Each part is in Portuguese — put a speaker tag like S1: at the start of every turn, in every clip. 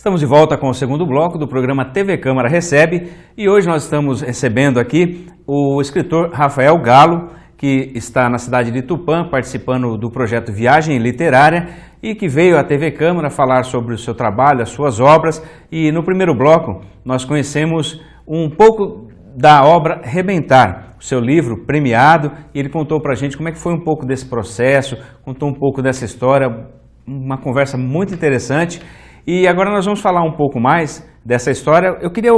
S1: Estamos de volta com o segundo bloco do programa TV Câmara Recebe e hoje nós estamos recebendo aqui o escritor Rafael Galo, que está na cidade de Tupã participando do projeto Viagem Literária e que veio à TV Câmara falar sobre o seu trabalho, as suas obras. E no primeiro bloco nós conhecemos um pouco da obra Rebentar, o seu livro premiado, e ele contou para a gente como é que foi um pouco desse processo, contou um pouco dessa história, uma conversa muito interessante. E agora nós vamos falar um pouco mais dessa história. Eu queria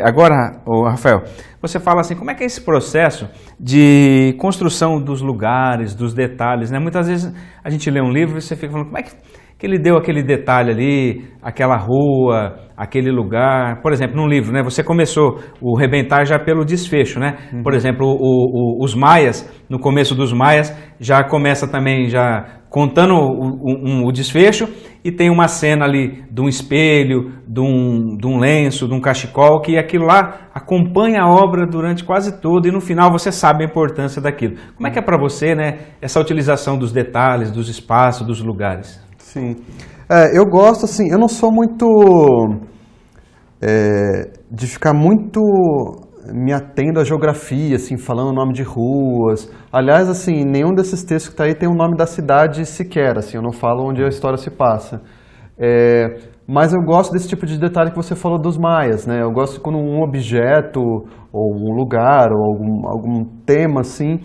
S1: agora, Rafael, você fala assim, como é que é esse processo de construção dos lugares, dos detalhes, né? Muitas vezes a gente lê um livro e você fica falando, como é que ele deu aquele detalhe ali, aquela rua, aquele lugar. Por exemplo, num livro, né? Você começou o Rebentar já pelo desfecho, né? Por exemplo, os Maias, no começo dos Maias, já começa também já contando o desfecho e tem uma cena ali de um espelho, de um lenço, de um cachecol, que aquilo lá acompanha a obra durante quase toda e no final você sabe a importância daquilo. Como é que é para você, né, essa utilização dos detalhes, dos espaços, dos lugares?
S2: Sim, eu gosto assim, eu não sou muito de ficar muito me atendo à geografia, assim, falando o nome de ruas. Aliás, assim, nenhum desses textos que está aí tem o nome da cidade sequer, assim, eu não falo onde a história se passa. Mas eu gosto desse tipo de detalhe que você falou dos maias, né? Eu gosto quando um objeto, ou um lugar, ou algum tema, assim,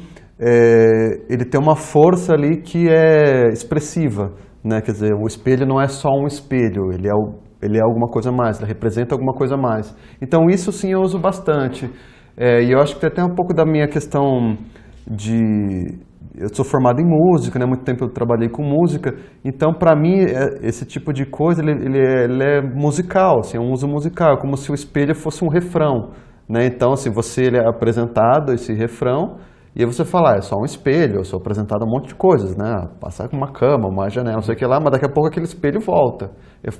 S2: ele tem uma força ali que é expressiva, né? Quer dizer, o espelho não é só um espelho, ele é alguma coisa a mais, ele representa alguma coisa a mais. Então isso sim eu uso bastante. E eu acho que tem até um pouco da minha questão de... Eu sou formado em música, né? Muito tempo eu trabalhei com música, então para mim esse tipo de coisa ele é musical, assim, é um uso musical, como se o espelho fosse um refrão, né? Então assim, ele é apresentado esse refrão, e aí você fala, é só um espelho, eu sou apresentado a um monte de coisas, né? Passar com uma cama, uma janela, não sei o que lá, mas daqui a pouco aquele espelho volta.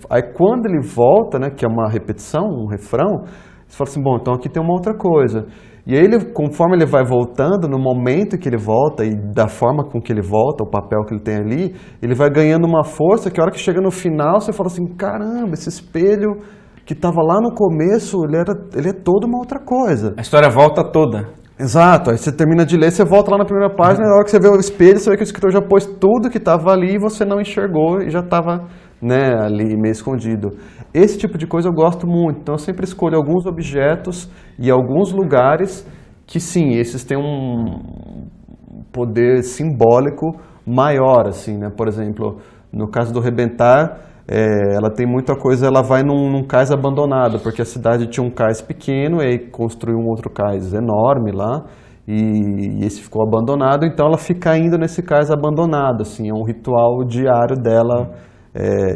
S2: Aí quando ele volta, né, que é uma repetição, um refrão, você fala assim, bom, então aqui tem uma outra coisa. E aí, conforme ele vai voltando, no momento que ele volta e da forma com que ele volta, o papel que ele tem ali, ele vai ganhando uma força que a hora que chega no final, você fala assim, caramba, esse espelho que estava lá no começo, ele é toda uma outra coisa.
S1: A história volta toda.
S2: Exato, aí você termina de ler, você volta lá na primeira página, na hora que você vê o espelho, você vê que o escritor já pôs tudo que estava ali e você não enxergou e já estava, né, ali meio escondido. Esse tipo de coisa eu gosto muito, então eu sempre escolho alguns objetos e alguns lugares que sim, esses têm um poder simbólico maior, assim, né? Por exemplo, no caso do Rebentar, ela tem muita coisa, ela vai num cais abandonado, porque a cidade tinha um cais pequeno, e aí construiu um outro cais enorme lá, e esse ficou abandonado, então ela fica indo nesse cais abandonado, assim, é um ritual diário dela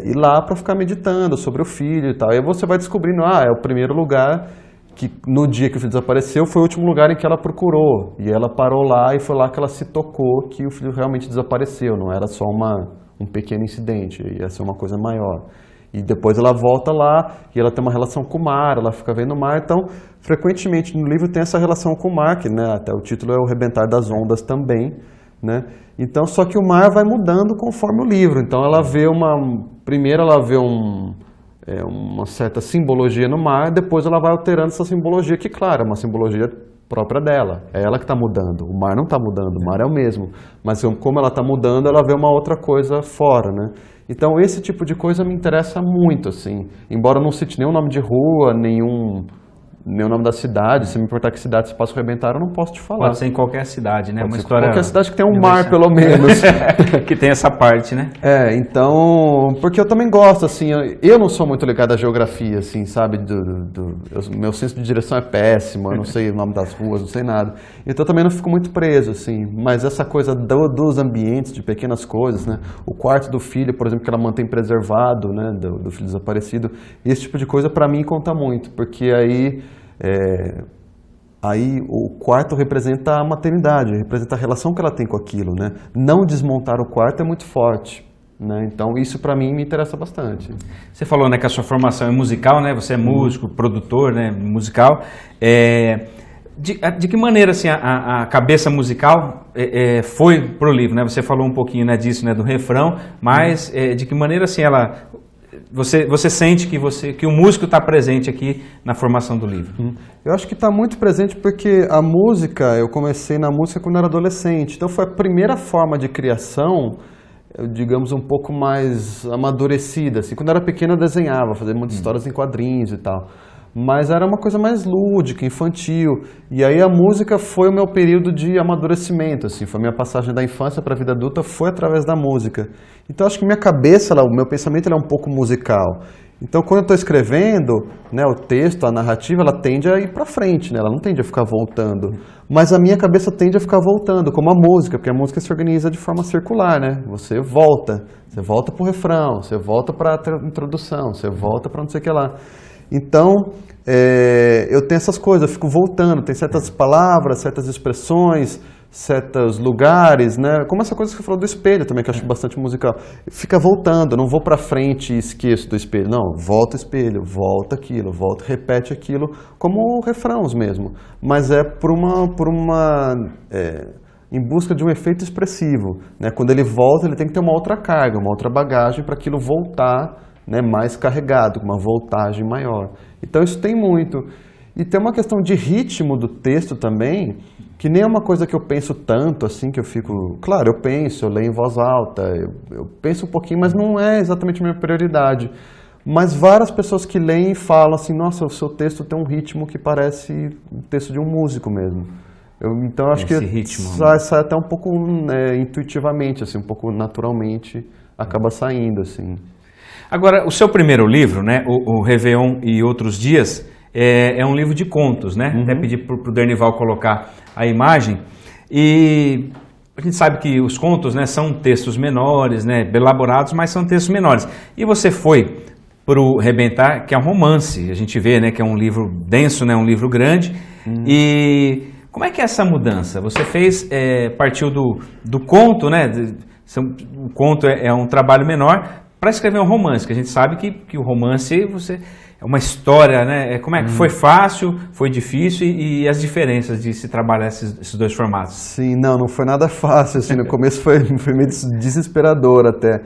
S2: ir lá para ficar meditando sobre o filho e tal. E aí você vai descobrindo, é o primeiro lugar que no dia que o filho desapareceu foi o último lugar em que ela procurou, e ela parou lá e foi lá que ela se tocou que o filho realmente desapareceu, não era só um pequeno incidente, ia ser uma coisa maior. E depois ela volta lá e ela tem uma relação com o mar, ela fica vendo o mar, então frequentemente no livro tem essa relação com o mar, que, né, até o título é o Rebentar das Ondas também, né? Então, só que o mar vai mudando conforme o livro, então ela vê primeiro ela vê uma certa simbologia no mar, depois ela vai alterando essa simbologia, que claro, é uma simbologia própria dela, é ela que está mudando, o mar não está mudando, o mar é o mesmo, mas como ela está mudando, ela vê uma outra coisa fora, né? Então esse tipo de coisa me interessa muito, assim, embora eu não cite nenhum nome de rua, nenhum nome da cidade, se me importar que cidade se passa o Rebentar, eu não posso te falar.
S1: Pode ser em qualquer cidade, né?
S2: Pode
S1: uma
S2: ser
S1: história
S2: qualquer cidade que tenha um mar, pelo menos.
S1: Que tem essa parte, né?
S2: Então, porque eu também gosto, assim, eu não sou muito ligado à geografia, assim, sabe, meu senso de direção é péssimo, eu não sei o nome das ruas, não sei nada, então eu também não fico muito preso, assim, mas essa coisa dos ambientes, de pequenas coisas, né, o quarto do filho, por exemplo, que ela mantém preservado, né, do filho desaparecido, esse tipo de coisa para mim conta muito, porque aí o quarto representa a maternidade, representa a relação que ela tem com aquilo, né? Não desmontar o quarto é muito forte, né? Então isso para mim me interessa bastante.
S1: Você falou, né, que a sua formação é musical, né? Você é músico, produtor, né, musical. De que maneira assim, a cabeça musical foi pro livro, né? Você falou um pouquinho, né, disso, né, do refrão, mas de que maneira assim ela você sente que o músico está presente aqui na formação do livro?
S2: Eu acho que está muito presente porque a música, eu comecei na música quando era adolescente, então foi a primeira forma de criação, digamos, um pouco mais amadurecida. Assim. Quando eu era pequeno eu desenhava, fazia muitas histórias em quadrinhos e tal. Mas era uma coisa mais lúdica, infantil. E aí a música foi o meu período de amadurecimento, assim, foi a minha passagem da infância para a vida adulta, foi através da música. Então acho que minha cabeça, o meu pensamento é um pouco musical. Então quando eu estou escrevendo, né, o texto, a narrativa, ela tende a ir para frente, né, ela não tende a ficar voltando. Mas a minha cabeça tende a ficar voltando, como a música, porque a música se organiza de forma circular, né? Você volta para o refrão, você volta para a introdução, você volta para não sei o que lá. Então, eu tenho essas coisas, eu fico voltando, tem certas palavras, certas expressões, certos lugares, né? Como essa coisa que você falou do espelho também, que eu acho bastante musical. Fica voltando, eu não vou para frente e esqueço do espelho, não, volta o espelho, volta aquilo, volta, repete aquilo, como refrãos mesmo. Mas é em busca de um efeito expressivo, né? Quando ele volta, ele tem que ter uma outra carga, uma outra bagagem para aquilo voltar, né, mais carregado, com uma voltagem maior. Então isso tem muito. E tem uma questão de ritmo do texto também, que nem é uma coisa que eu penso tanto, assim, que eu fico... Claro, eu penso, eu leio em voz alta, eu penso um pouquinho, mas não é exatamente a minha prioridade. Mas várias pessoas que leem falam assim, nossa, o seu texto tem um ritmo que parece o texto de um músico mesmo. Então eu acho que
S1: ritmo,
S2: sai até um pouco intuitivamente, assim, um pouco naturalmente, acaba saindo, assim.
S1: Agora, o seu primeiro livro, né, o Réveillon e Outros Dias, é um livro de contos, né? Até pedi para o Dernival colocar a imagem. E a gente sabe que os contos, né, são textos menores, né, elaborados, mas são textos menores. E você foi para o Rebentar, que é um romance. A gente vê, né, que é um livro denso, né, um livro grande. E como é que é essa mudança? Você partiu do conto, né? O conto é um trabalho menor, para escrever um romance, que a gente sabe que o romance é uma história, né? Como é que foi fácil, foi difícil e as diferenças de se trabalhar esses dois formatos?
S2: Sim, não foi nada fácil, assim, no começo foi meio desesperador até,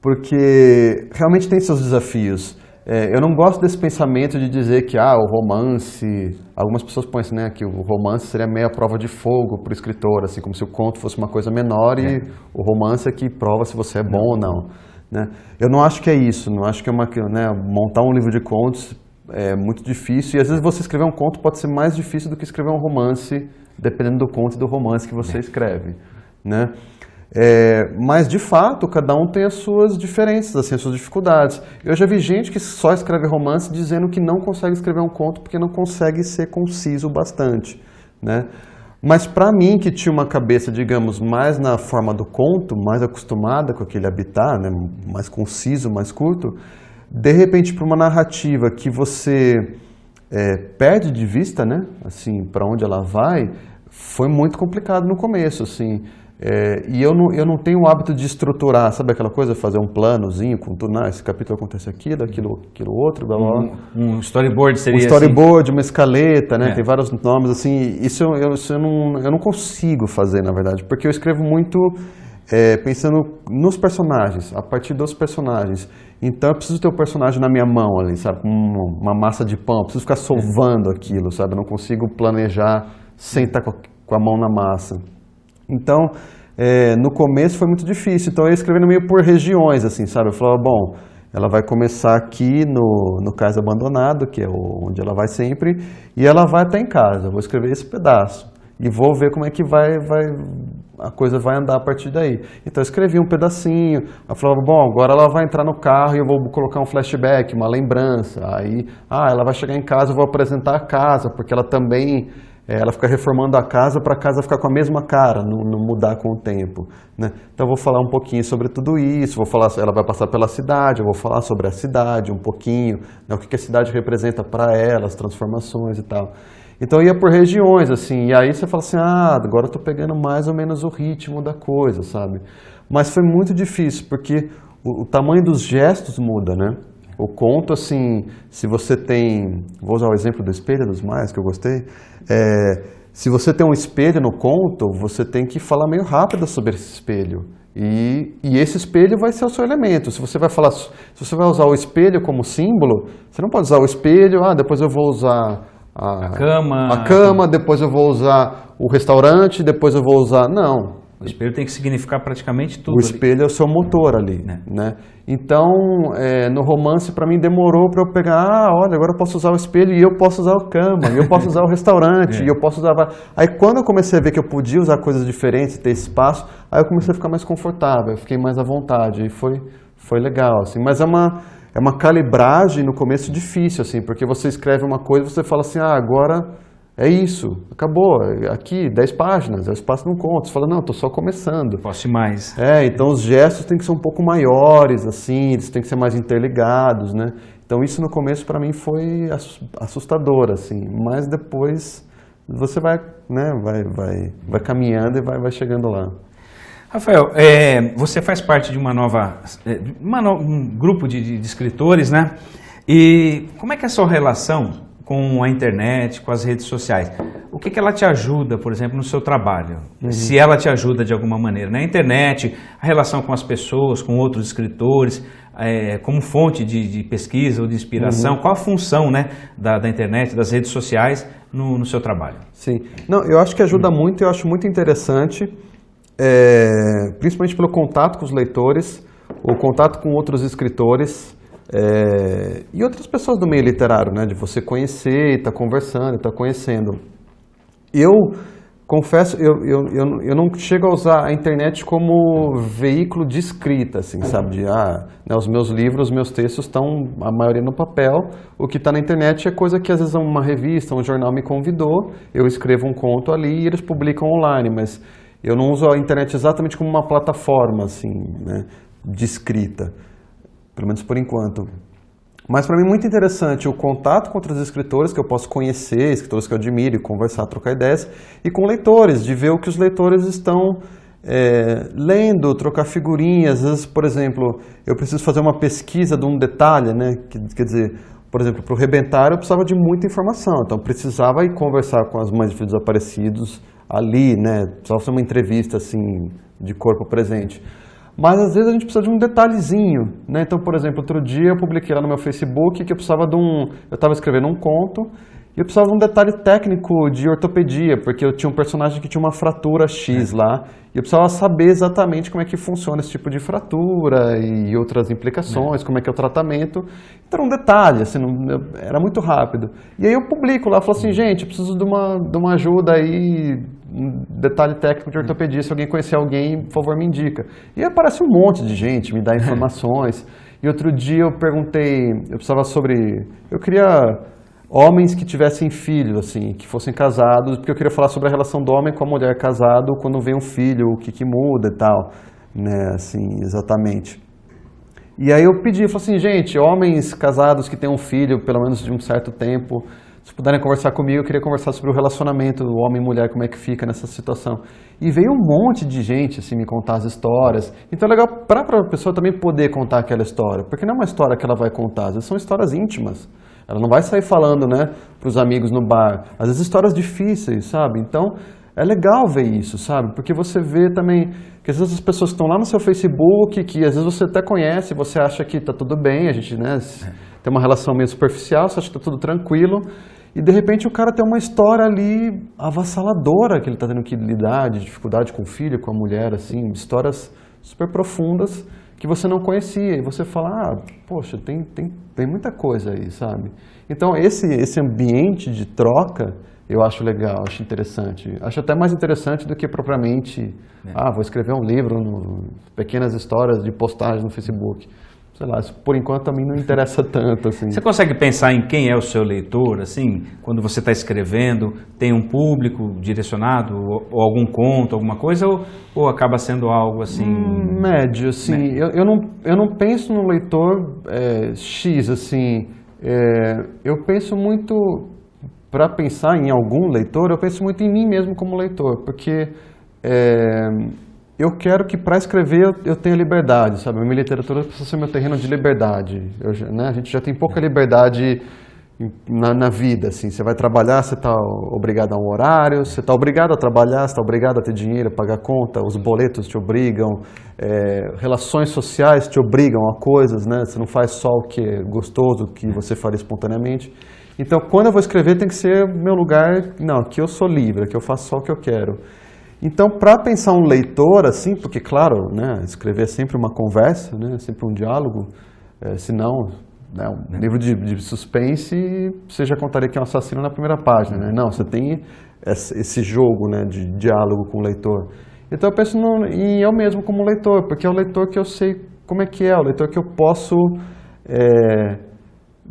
S2: porque realmente tem seus desafios. Eu não gosto desse pensamento de dizer que o romance, algumas pessoas põem assim, né, que o romance seria meia prova de fogo para o escritor, assim, como se o conto fosse uma coisa menor e o romance é que prova se você é bom ou não. Né? Eu não acho que é isso, não acho que montar um livro de contos é muito difícil e às vezes você escrever um conto pode ser mais difícil do que escrever um romance, dependendo do conto e do romance que você escreve. Né? Mas de fato, cada um tem as suas diferenças, assim, as suas dificuldades. Eu já vi gente que só escreve romance dizendo que não consegue escrever um conto porque não consegue ser conciso bastante. Né? Mas para mim, que tinha uma cabeça, digamos, mais na forma do conto, mais acostumada com aquele habitat, né, mais conciso, mais curto, de repente para uma narrativa que você perde de vista, né, assim, para onde ela vai, foi muito complicado no começo, assim. E eu não tenho o hábito de estruturar, sabe aquela coisa, fazer um planozinho com tudo, esse capítulo acontece aquilo outro, blá, blá, blá.
S1: Um storyboard seria
S2: um storyboard,
S1: assim?
S2: Uma escaleta, né? Tem vários nomes, assim, isso eu não consigo fazer, na verdade, porque eu escrevo muito pensando nos personagens, a partir dos personagens. Então eu preciso ter o personagem na minha mão ali, sabe, como uma massa de pão, eu preciso ficar sovando aquilo, sabe, eu não consigo planejar sem estar com a mão na massa. Então, no começo foi muito difícil, então eu ia escrevendo meio por regiões, assim, sabe? Eu falava, bom, ela vai começar aqui no Cais Abandonado, que é onde ela vai sempre, e ela vai até em casa, eu vou escrever esse pedaço, e vou ver como é que a coisa vai andar a partir daí. Então eu escrevi um pedacinho, eu falava, bom, agora ela vai entrar no carro e eu vou colocar um flashback, uma lembrança, aí, ela vai chegar em casa, eu vou apresentar a casa, porque ela também... ela fica reformando a casa para a casa ficar com a mesma cara, não mudar com o tempo. Né? Então eu vou falar um pouquinho sobre tudo isso, ela vai passar pela cidade, eu vou falar sobre a cidade um pouquinho, né, o que a cidade representa para ela, as transformações e tal. Então eu ia por regiões, assim, e aí você fala assim, agora eu estou pegando mais ou menos o ritmo da coisa, sabe? Mas foi muito difícil, porque o tamanho dos gestos muda, né? O conto, assim, se você tem... Vou usar o exemplo do Espelho dos Maias, que eu gostei. se você tem um espelho no conto, você tem que falar meio rápido sobre esse espelho. E esse espelho vai ser o seu elemento. Se você vai usar o espelho como símbolo, você não pode usar o espelho, depois eu vou usar a cama, depois eu vou usar o restaurante, depois eu vou usar... Não.
S1: O espelho tem que significar praticamente tudo.
S2: O espelho é o seu motor ali, né? Então, no romance, para mim, demorou para eu pegar, olha, agora eu posso usar o espelho e eu posso usar a cama, e eu posso usar o restaurante, e eu posso usar... Aí, quando eu comecei a ver que eu podia usar coisas diferentes, ter espaço, aí eu comecei a ficar mais confortável, eu fiquei mais à vontade, e foi legal, assim. Mas é uma calibragem no começo difícil, assim, porque você escreve uma coisa e você fala assim, agora... É isso, acabou, aqui 10 páginas, é o espaço de um conto. Você fala, não, estou só começando.
S1: Posso ir mais.
S2: Então os gestos têm que ser um pouco maiores, assim, eles têm que ser mais interligados, né? Então isso no começo para mim foi assustador, assim, mas depois você vai, né, vai caminhando e vai chegando lá.
S1: Rafael, você faz parte de um grupo de escritores, né? E como é que é a sua relação com a internet, com as redes sociais? O que ela te ajuda, por exemplo, no seu trabalho? Se ela te ajuda de alguma maneira. Na internet, a relação com as pessoas, com outros escritores, como fonte de pesquisa ou de inspiração, qual a função, né, da internet, das redes sociais no seu trabalho? Sim.
S2: Não, eu acho que ajuda muito, eu acho muito interessante, principalmente pelo contato com os leitores, o contato com outros escritores, e outras pessoas do meio literário, né? De você conhecer, estar conversando, estar conhecendo. Eu confesso, eu não chego a usar a internet como veículo de escrita, assim, sabe? Né, os meus livros, os meus textos estão, a maioria no papel. O que está na internet é coisa que às vezes uma revista, um jornal me convidou, eu escrevo um conto ali e eles publicam online, mas eu não uso a internet exatamente como uma plataforma, assim, né, de escrita. Pelo menos por enquanto. Mas para mim é muito interessante o contato com outros escritores que eu posso conhecer, escritores que eu admiro, conversar, trocar ideias, e com leitores, de ver o que os leitores estão lendo, trocar figurinhas. Às vezes, por exemplo, eu preciso fazer uma pesquisa de um detalhe, né? Quer dizer, por exemplo, para o Rebentar eu precisava de muita informação, então eu precisava ir conversar com as mães de filhos desaparecidos ali, né? Precisava fazer uma entrevista assim, de corpo presente. Mas às vezes a gente precisa de um detalhezinho, né? Então, por exemplo, outro dia eu publiquei lá no meu Facebook que eu precisava eu estava escrevendo um conto e eu precisava de um detalhe técnico de ortopedia, porque eu tinha um personagem que tinha uma fratura X lá e eu precisava saber exatamente como é que funciona esse tipo de fratura e outras implicações, como é que é o tratamento. Então, um detalhe, assim, era muito rápido. E aí eu publico lá, falo assim, gente, eu preciso de uma ajuda aí, um detalhe técnico de ortopedia, se alguém conhecer alguém, por favor, me indica. E aparece um monte de gente, me dá informações. E outro dia eu perguntei, eu queria homens que tivessem filhos, assim, que fossem casados, porque eu queria falar sobre a relação do homem com a mulher casado quando vem um filho, o que muda e tal, né, assim, exatamente. E aí eu falei assim, gente, homens casados que têm um filho, pelo menos de um certo tempo, se puderem conversar comigo, eu queria conversar sobre o relacionamento homem e mulher, como é que fica nessa situação. E veio um monte de gente, assim, me contar as histórias. Então é legal para a pessoa também poder contar aquela história, porque não é uma história que ela vai contar, às vezes são histórias íntimas. Ela não vai sair falando, né, para os amigos no bar. Às vezes histórias difíceis, sabe? Então, é legal ver isso, sabe? Porque você vê também que às vezes as pessoas que estão lá no seu Facebook, que às vezes você até conhece, você acha que está tudo bem, a gente, né, tem uma relação meio superficial, você acha que está tudo tranquilo, e de repente o cara tem uma história ali avassaladora que ele está tendo que lidar, de dificuldade com o filho, com a mulher, assim, histórias super profundas que você não conhecia, e você fala, poxa, tem muita coisa aí, sabe? Então, esse ambiente de troca, eu acho legal, acho interessante. Acho até mais interessante do que propriamente, vou escrever um livro, pequenas histórias de postagem no Facebook. Sei lá, isso por enquanto também não interessa tanto, assim.
S1: Você consegue pensar em quem é o seu leitor, assim, quando você está escrevendo, tem um público direcionado, ou algum conto, alguma coisa, ou acaba sendo algo assim...
S2: médio, assim, eu não penso no leitor X, assim, eu penso muito, para pensar em algum leitor, eu penso muito em mim mesmo como leitor, porque... eu quero que para escrever eu tenha liberdade, sabe? A minha literatura precisa ser meu terreno de liberdade. A gente já tem pouca liberdade na vida, assim, você vai trabalhar, você está obrigado a um horário, você está obrigado a trabalhar, você está obrigado a ter dinheiro, a pagar conta, os boletos te obrigam, relações sociais te obrigam a coisas, né? Você não faz só o que é gostoso, o que você faria espontaneamente. Então, quando eu vou escrever, tem que ser meu lugar, não, aqui eu sou livre, aqui eu faço só o que eu quero. Então, para pensar um leitor, assim, porque, claro, né, escrever é sempre uma conversa, né, sempre um diálogo, senão, né, um livro de suspense, você já contaria que é um assassino na primeira página, né? Não, você tem esse jogo, né, de diálogo com o leitor. Então, eu penso em eu mesmo como leitor, porque é o leitor que eu sei como é o leitor que eu posso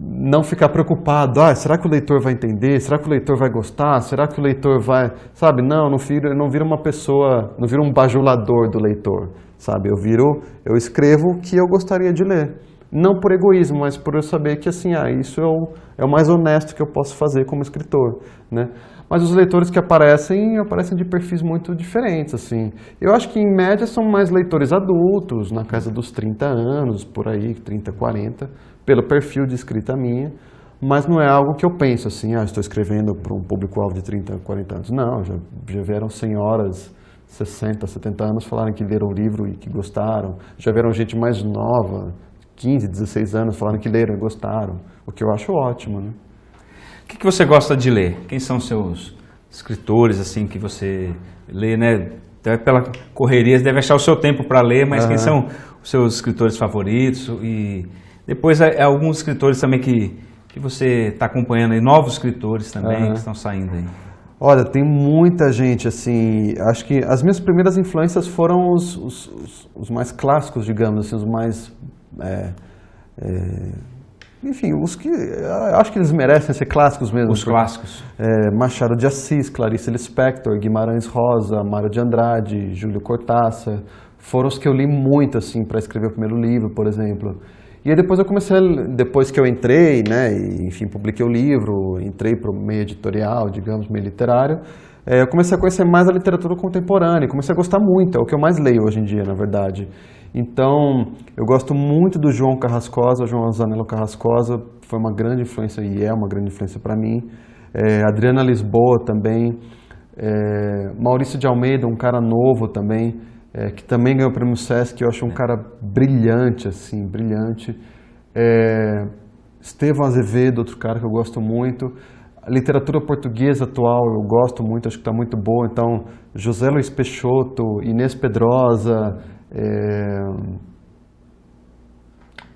S2: não ficar preocupado, será que o leitor vai entender? Será que o leitor vai gostar? Será que o leitor vai... Sabe, não vira uma pessoa, não vira um bajulador do leitor, sabe? Eu escrevo o que eu gostaria de ler. Não por egoísmo, mas por eu saber que, assim, isso é o mais honesto que eu posso fazer como escritor, né? Mas os leitores que aparecem de perfis muito diferentes, assim. Eu acho que, em média, são mais leitores adultos, na casa dos 30 anos, por aí, 30, 40, pelo perfil de escrita minha, mas não é algo que eu penso, assim, estou escrevendo para um público-alvo de 30, 40 anos. Não, já vieram senhoras, 60, 70 anos, falarem que leram o livro e que gostaram. Já vieram gente mais nova, 15, 16 anos, falando que leram e gostaram, o que eu acho ótimo, né?
S1: O que você gosta de ler? Quem são seus escritores, assim, que você lê, né? Até pela correria, você deve achar o seu tempo para ler, mas quem são os seus escritores favoritos? E depois alguns escritores também que você está acompanhando aí, novos escritores também que estão saindo aí.
S2: Olha, tem muita gente, assim, acho que as minhas primeiras influências foram os mais clássicos, digamos assim, os mais... enfim, os que acho que eles merecem ser clássicos mesmo.
S1: Os clássicos.
S2: Machado de Assis, Clarice Lispector, Guimarães Rosa, Mário de Andrade, Júlio Cortázar, foram os que eu li muito, assim, para escrever o primeiro livro, por exemplo. E aí depois eu comecei, depois que eu entrei, né, e, enfim, publiquei o livro, entrei para o meio editorial, digamos, meio literário, eu comecei a conhecer mais a literatura contemporânea, comecei a gostar muito, é o que eu mais leio hoje em dia, na verdade. Então, eu gosto muito do João Carrascosa, João Zanello Carrascosa, foi uma grande influência e é uma grande influência para mim. Adriana Lisboa também, Maurício de Almeida, um cara novo também, que também ganhou o prêmio Sesc, eu acho um cara brilhante, assim, brilhante. Estevão Azevedo, outro cara que eu gosto muito. A literatura portuguesa atual eu gosto muito, acho que está muito boa. Então, José Luiz Peixoto, Inês Pedrosa,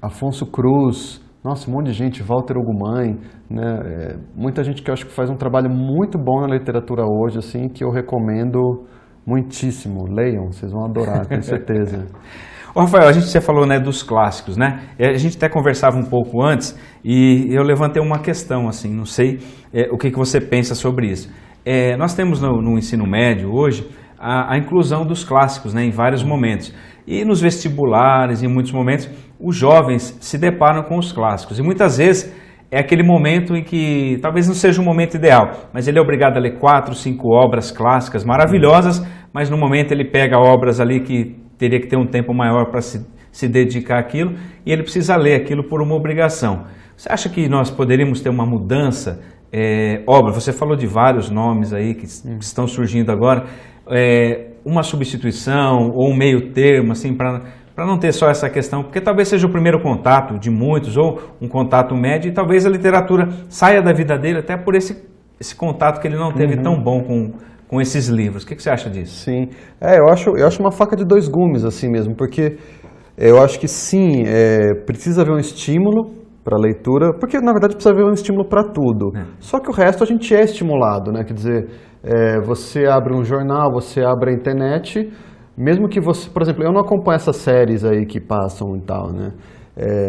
S2: Afonso Cruz, nossa, um monte de gente, Walter Ugumãe, né? Muita gente que eu acho que faz um trabalho muito bom na literatura hoje, assim, que eu recomendo muitíssimo. Leiam, vocês vão adorar, tenho certeza.
S1: Ô, Rafael, você falou, né, dos clássicos, né? A gente até conversava um pouco antes e eu levantei uma questão, assim, não sei o que você pensa sobre isso. Nós temos no ensino médio hoje a inclusão dos clássicos, né, em vários momentos. E nos vestibulares, em muitos momentos, os jovens se deparam com os clássicos. E muitas vezes é aquele momento em que talvez não seja o momento ideal, mas ele é obrigado a ler 4, 5 obras clássicas maravilhosas, mas no momento ele pega obras ali que teria que ter um tempo maior para se dedicar àquilo, e ele precisa ler aquilo por uma obrigação. Você acha que nós poderíamos ter uma mudança? Você falou de vários nomes aí que estão surgindo agora, uma substituição ou um meio termo, assim, para não ter só essa questão, porque talvez seja o primeiro contato de muitos, ou um contato médio, e talvez a literatura saia da vida dele até por esse contato que ele não teve tão bom com esses livros. O que você acha disso?
S2: Sim, eu acho uma faca de dois gumes, assim mesmo, porque eu acho que sim, precisa haver um estímulo para a leitura, porque na verdade precisa haver um estímulo para tudo. Só que o resto a gente é estimulado, né? Quer dizer, você abre um jornal, você abre a internet, mesmo que você, por exemplo, eu não acompanho essas séries aí que passam e tal, né?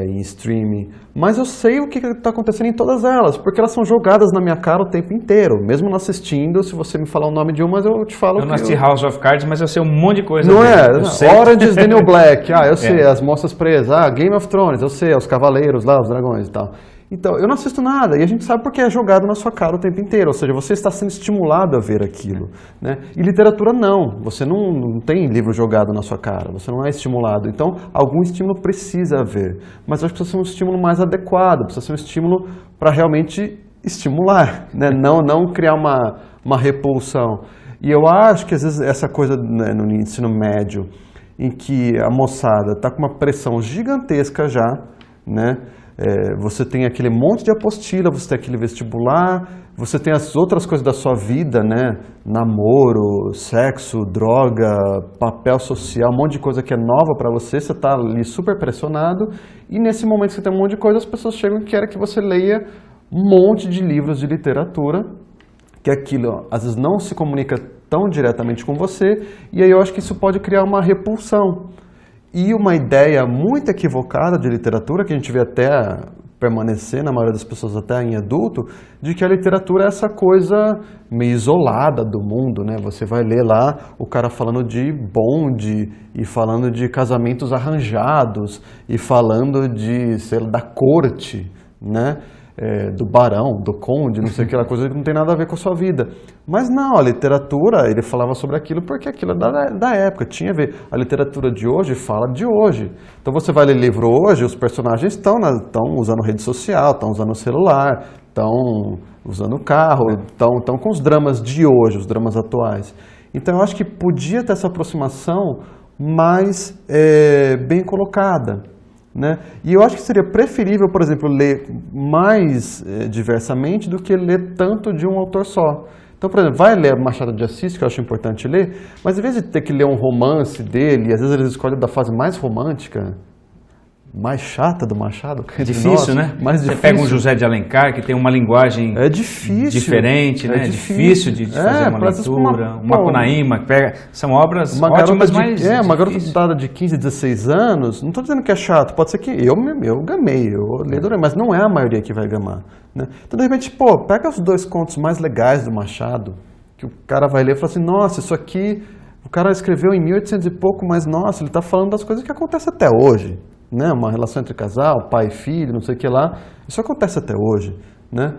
S2: Em streaming, mas eu sei o que está acontecendo em todas elas, porque elas são jogadas na minha cara o tempo inteiro, mesmo não assistindo. Se você me falar o nome de uma, eu te falo.
S1: Eu não assisti House of Cards, mas eu sei um monte de coisa.
S2: Não Orange is the New Black, eu sei, as Moças Presas, Game of Thrones, eu sei, os Cavaleiros lá, os Dragões e tal. Então, eu não assisto nada, e a gente sabe porque é jogado na sua cara o tempo inteiro, ou seja, você está sendo estimulado a ver aquilo, né? E literatura não, você não tem livro jogado na sua cara, você não é estimulado, então algum estímulo precisa haver, mas eu acho que precisa ser um estímulo mais adequado, precisa ser um estímulo para realmente estimular, né? Não criar uma repulsão. E eu acho que às vezes essa coisa, né, no ensino médio, em que a moçada está com uma pressão gigantesca já, né? Você tem aquele monte de apostila, você tem aquele vestibular, você tem as outras coisas da sua vida, né? Namoro, sexo, droga, papel social, um monte de coisa que é nova para você, você está ali super pressionado, e nesse momento que você tem um monte de coisa, as pessoas chegam e querem que você leia um monte de livros de literatura, que aquilo às vezes não se comunica tão diretamente com você, e aí eu acho que isso pode criar uma repulsão. E uma ideia muito equivocada de literatura, que a gente vê até permanecer na maioria das pessoas até em adulto, de que a literatura é essa coisa meio isolada do mundo, né? Você vai ler lá o cara falando de bonde, e falando de casamentos arranjados, e falando de, sei lá, da corte, né? Do barão, do conde, não sei aquela coisa que não tem nada a ver com a sua vida. Mas não, a literatura, ele falava sobre aquilo porque aquilo é da época, tinha a ver. A literatura de hoje fala de hoje. Então você vai ler livro hoje, os personagens estão usando rede social, estão usando celular, estão usando carro, estão com os dramas de hoje, os dramas atuais. Então eu acho que podia ter essa aproximação mais bem colocada. Né? E eu acho que seria preferível, por exemplo, ler mais diversamente do que ler tanto de um autor só. Então, por exemplo, vai ler Machado de Assis, que eu acho importante ler, mas em vez de ter que ler um romance dele, e às vezes eles escolhem da fase mais romântica, mais chata do Machado.
S1: É difícil, né?
S2: Mais
S1: Você
S2: difícil.
S1: pega um José de Alencar, que tem uma linguagem diferente, né? Difícil de fazer uma leitura. Uma Macunaíma, que pega... São obras ótimas, mas
S2: uma garota de 15, 16 anos, não estou dizendo que é chato, pode ser que eu gamei, eu leio, mas não é a maioria que vai gamar. Né? Então, de repente, pega os 2 contos mais legais do Machado, que o cara vai ler e fala assim, nossa, isso aqui, o cara escreveu em 1800 e pouco, mas nossa, ele está falando das coisas que acontecem até hoje. Né? Uma relação entre casal, pai e filho, não sei o que lá, isso acontece até hoje, né?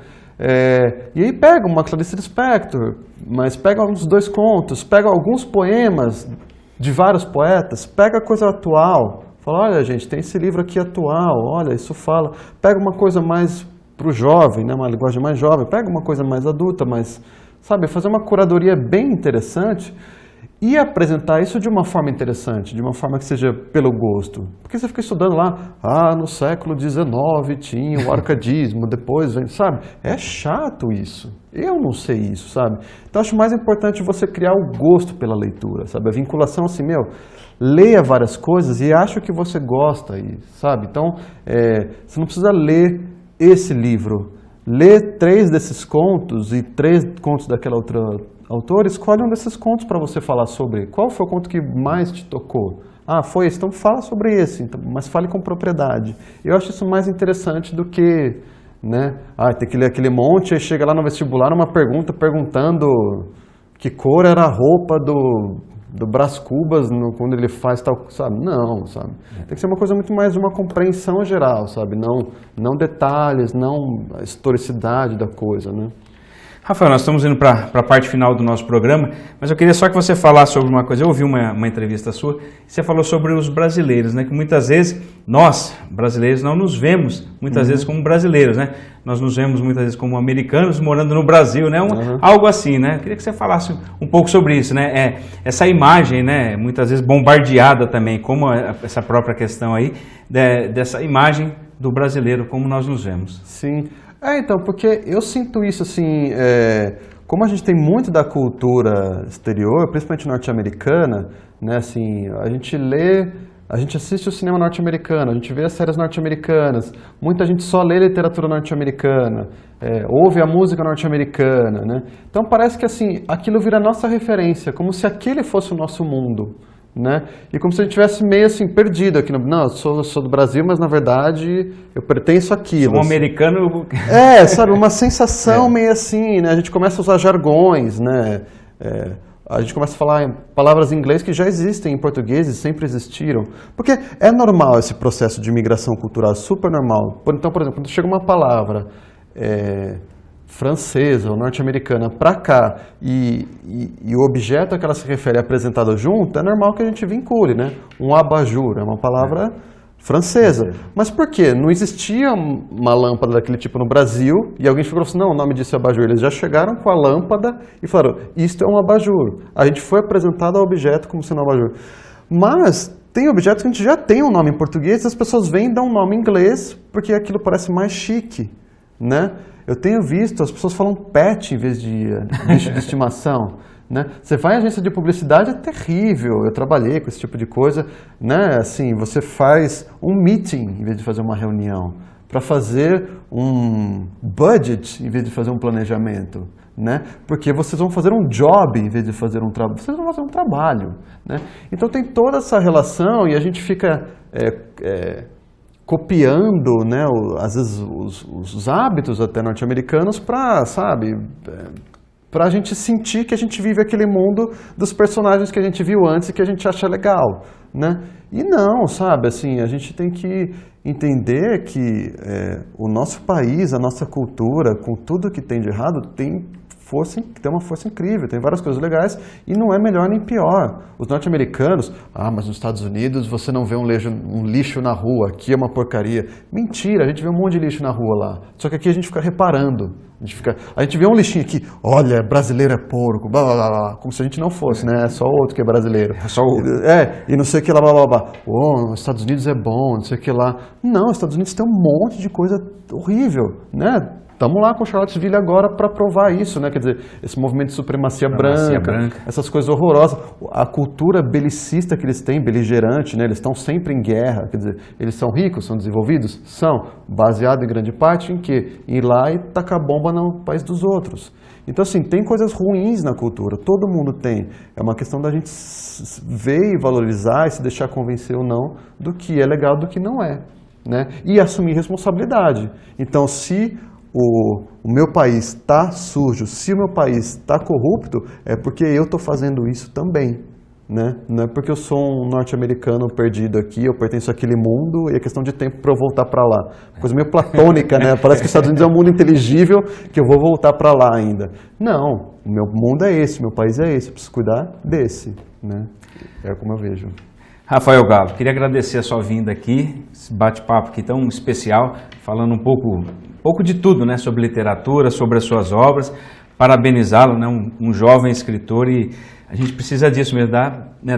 S2: E aí pega uma Clarice Lispector, mas pega uns 2 contos, pega alguns poemas de vários poetas, pega coisa atual, fala, olha gente, tem esse livro aqui atual, olha, isso fala, pega uma coisa mais para o jovem, né? Uma linguagem mais jovem, pega uma coisa mais adulta, mas, sabe, fazer uma curadoria bem interessante, e apresentar isso de uma forma interessante, de uma forma que seja pelo gosto. Porque você fica estudando lá, no século XIX tinha o arcadismo, depois vem, sabe? É chato isso. Eu não sei isso, sabe? Então acho mais importante você criar o gosto pela leitura, sabe? A vinculação assim, leia várias coisas e acha o que você gosta, sabe? Então, você não precisa ler esse livro. Lê 3 desses contos e 3 contos daquela outra autor, escolhe um desses contos para você falar sobre. Qual foi o conto que mais te tocou? Ah, foi esse. Então fala sobre esse, mas fale com propriedade. Eu acho isso mais interessante do que, né? Tem que ler aquele monte, aí chega lá no vestibular uma pergunta perguntando que cor era a roupa do Brás Cubas quando ele faz tal, sabe? Não, sabe? Tem que ser uma coisa muito mais de uma compreensão geral, sabe? Não detalhes, não a historicidade da coisa, né?
S1: Rafael, nós estamos indo para a parte final do nosso programa, mas eu queria só que você falasse sobre uma coisa. Eu ouvi uma entrevista sua, você falou sobre os brasileiros, né? Que muitas vezes nós, brasileiros, não nos vemos muitas vezes como brasileiros, né? Nós nos vemos muitas vezes como americanos morando no Brasil, né? Algo assim, né? Eu queria que você falasse um pouco sobre isso, né? Essa imagem, né? Muitas vezes bombardeada também, como essa própria questão aí, dessa imagem do brasileiro, como nós nos vemos.
S2: Sim. Então, porque eu sinto isso assim, como a gente tem muito da cultura exterior, principalmente norte-americana, né, assim, a gente assiste o cinema norte-americano, a gente vê as séries norte-americanas, muita gente só lê literatura norte-americana, ouve a música norte-americana, né? Então parece que assim, aquilo vira nossa referência, como se aquele fosse o nosso mundo. Né? E como se a gente estivesse meio assim, perdido aqui. Não, eu sou do Brasil, mas na verdade eu pertenço àquilo.
S1: Sou um americano...
S2: sabe, uma sensação meio assim, né? A gente começa a usar jargões, né? a gente começa a falar em palavras em inglês que já existem em português e sempre existiram. Porque é normal esse processo de migração cultural, super normal. Então, por exemplo, quando chega uma palavra francesa ou norte-americana para cá e o objeto a que ela se refere é apresentado junto, é normal que a gente vincule, né? Um abajur é uma palavra francesa. Mas por quê? Não existia uma lâmpada daquele tipo no Brasil e alguém falou assim, não, o nome disso é abajur. Eles já chegaram com a lâmpada e falaram, isto é um abajur. A gente foi apresentado ao objeto como sendo um abajur. Mas tem objetos que a gente já tem um nome em português e as pessoas vêm e dão um nome em inglês porque aquilo parece mais chique, né? Eu tenho visto, as pessoas falam pet em vez de bicho de estimação. Né? Você vai em agência de publicidade, é terrível. Eu trabalhei com esse tipo de coisa. Né? Assim, você faz um meeting em vez de fazer uma reunião. Para fazer um budget em vez de fazer um planejamento. Né? Porque vocês vão fazer um job em vez de fazer um trabalho. Vocês vão fazer um trabalho. Né? Então tem toda essa relação e a gente fica copiando, né, às vezes os hábitos até norte-americanos para, sabe, para a gente sentir que a gente vive aquele mundo dos personagens que a gente viu antes e que a gente acha legal, né? E não, sabe, assim, a gente tem que entender que o nosso país, a nossa cultura, com tudo que tem de errado, tem uma força incrível, tem várias coisas legais e não é melhor nem pior. Os norte-americanos, mas nos Estados Unidos você não vê um lixo na rua, aqui é uma porcaria. Mentira, a gente vê um monte de lixo na rua lá, só que aqui a gente fica reparando. A gente vê um lixinho aqui, olha, brasileiro é porco, blá, blá, blá, como se a gente não fosse, né? É só outro que é brasileiro.
S1: É só outro.
S2: E não sei o que lá, blá, blá, blá. Os Estados Unidos é bom, não sei o que lá. Não, os Estados Unidos tem um monte de coisa horrível, né? Estamos lá com Charlottesville agora para provar isso, né? Quer dizer, esse movimento de supremacia branca, essas coisas horrorosas. A cultura belicista que eles têm, beligerante, né? Eles estão sempre em guerra. Quer dizer, eles são ricos, são desenvolvidos? São. Baseado em grande parte em quê? Em ir lá e tacar bomba no país dos outros. Então, assim, tem coisas ruins na cultura. Todo mundo tem. É uma questão da gente ver e valorizar e se deixar convencer ou não do que é legal, do que não é, né? E assumir responsabilidade. Então, se o meu país está sujo, se o meu país está corrupto, é porque eu estou fazendo isso também. Né? Não é porque eu sou um norte-americano perdido aqui, eu pertenço àquele mundo e é questão de tempo para eu voltar para lá. Coisa meio platônica, né? Parece que os Estados Unidos é um mundo inteligível que eu vou voltar para lá ainda. Não, o meu mundo é esse, meu país é esse, eu preciso cuidar desse. Né? É como eu vejo.
S1: Rafael Galo, queria agradecer a sua vinda aqui, esse bate-papo aqui tão especial, falando um pouco de tudo, né, sobre literatura, sobre as suas obras, parabenizá-lo, né, um jovem escritor, e a gente precisa disso mesmo, né,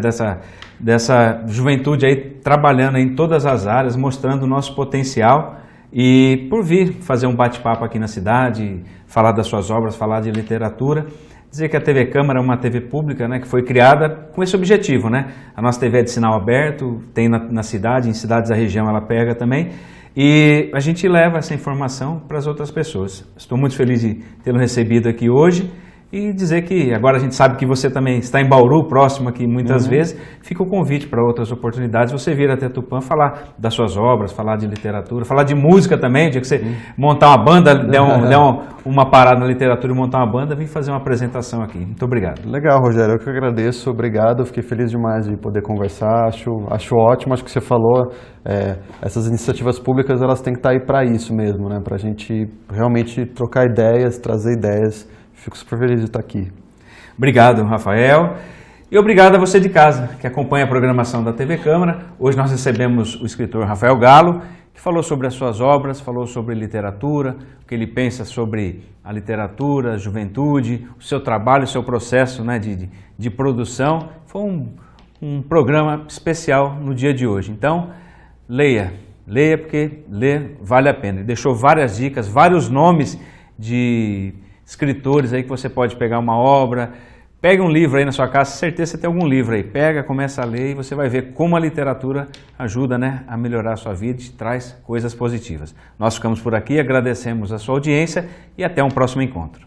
S1: dessa juventude aí trabalhando em todas as áreas, mostrando o nosso potencial, e por vir fazer um bate-papo aqui na cidade, falar das suas obras, falar de literatura. Dizer que a TV Câmara é uma TV pública, né, que foi criada com esse objetivo, né? A nossa TV é de sinal aberto, tem na cidade, em cidades da região ela pega também, e a gente leva essa informação para as outras pessoas. Estou muito feliz de tê-lo recebido aqui hoje e dizer que agora a gente sabe que você também está em Bauru, próximo aqui muitas vezes, fica o convite para outras oportunidades, você vir até Tupã falar das suas obras, falar de literatura, falar de música também, dia que você montar uma banda, der uma parada na literatura e montar uma banda, vim fazer uma apresentação aqui. Muito obrigado.
S2: Legal, Rogério, eu que agradeço, obrigado, fiquei feliz demais de poder conversar, acho ótimo, acho que você falou, essas iniciativas públicas elas têm que estar aí para isso mesmo, né? Para a gente realmente trocar ideias, trazer ideias. Fico super feliz de estar aqui.
S1: Obrigado, Rafael. E obrigado a você de casa, que acompanha a programação da TV Câmara. Hoje nós recebemos o escritor Rafael Galo, que falou sobre as suas obras, falou sobre literatura, o que ele pensa sobre a literatura, a juventude, o seu trabalho, o seu processo, né, de produção. Foi um programa especial no dia de hoje. Então, leia porque ler vale a pena. Ele deixou várias dicas, vários nomes de escritores aí que você pode pegar uma obra, pega um livro aí na sua casa, certeza você tem algum livro aí, pega, começa a ler e você vai ver como a literatura ajuda, né, a melhorar a sua vida e traz coisas positivas. Nós ficamos por aqui, agradecemos a sua audiência e até um próximo encontro.